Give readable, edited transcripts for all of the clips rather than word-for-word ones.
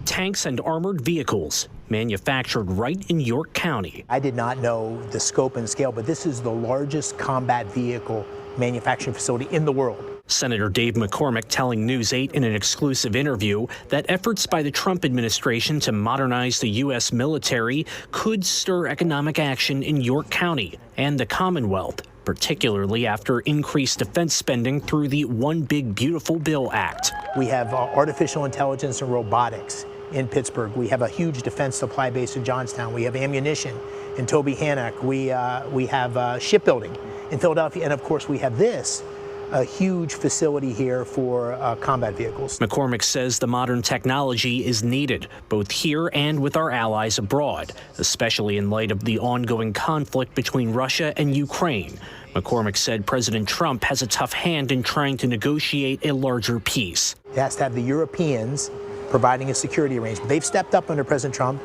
Tanks and armored vehicles manufactured right in York County. I did not know the scope and scale, but this is the largest combat vehicle manufacturing facility in the world. Senator Dave McCormick telling News 8 in an exclusive interview that efforts by the Trump administration to modernize the U.S. military could stir economic action in York County and the Commonwealth, particularly after increased defense spending through the One Big Beautiful Bill Act. We have artificial intelligence and robotics in Pittsburgh. We have a huge defense supply base in Johnstown. We have ammunition in Tobyhannock. We have shipbuilding in Philadelphia. And of course, we have a huge facility here for combat vehicles. McCormick says the modern technology is needed, both here and with our allies abroad, especially in light of the ongoing conflict between Russia and Ukraine. McCormick said President Trump has a tough hand in trying to negotiate a larger peace. It has to have the Europeans providing a security arrangement. They've stepped up under President Trump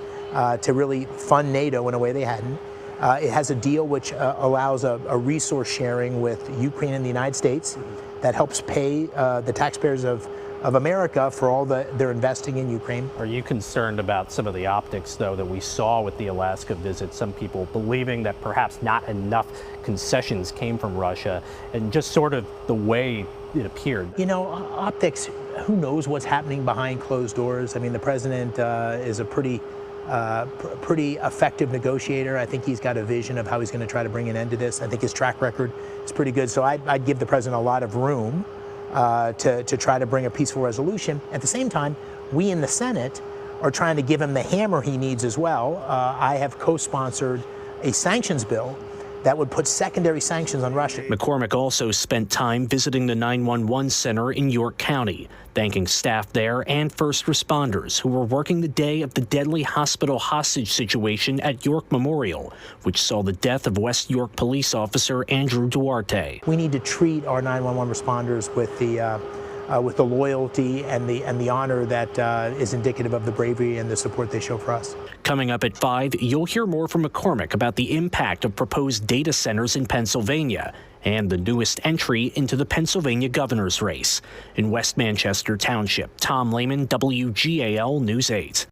to really fund NATO in a way they hadn't. It has a deal which allows a resource sharing with Ukraine and the United States that helps pay the taxpayers of America for all they're investing in Ukraine. Are you concerned about some of the optics, though, that we saw with the Alaska visit? Some people believing that perhaps not enough concessions came from Russia and just sort of the way it appeared. You know, optics, who knows what's happening behind closed doors? I mean, the president is a pretty effective negotiator. I think he's got a vision of how he's going to try to bring an end to this. I think his track record is pretty good. So I'd give the president a lot of room to try to bring a peaceful resolution. At the same time, we in the Senate are trying to give him the hammer he needs as well. I have co-sponsored a sanctions bill that would put secondary sanctions on Russia. McCormick also spent time visiting the 911 center in York County, thanking staff there and first responders who were working the day of the deadly hospital hostage situation at York Memorial, which saw the death of West York police officer Andrew Duarte. We need to treat our 911 responders with the loyalty and the honor that is indicative of the bravery and the support they show for us. Coming up at 5, you'll hear more from McCormick about the impact of proposed data centers in Pennsylvania and the newest entry into the Pennsylvania governor's race. In West Manchester Township, Tom Lehman, WGAL News 8.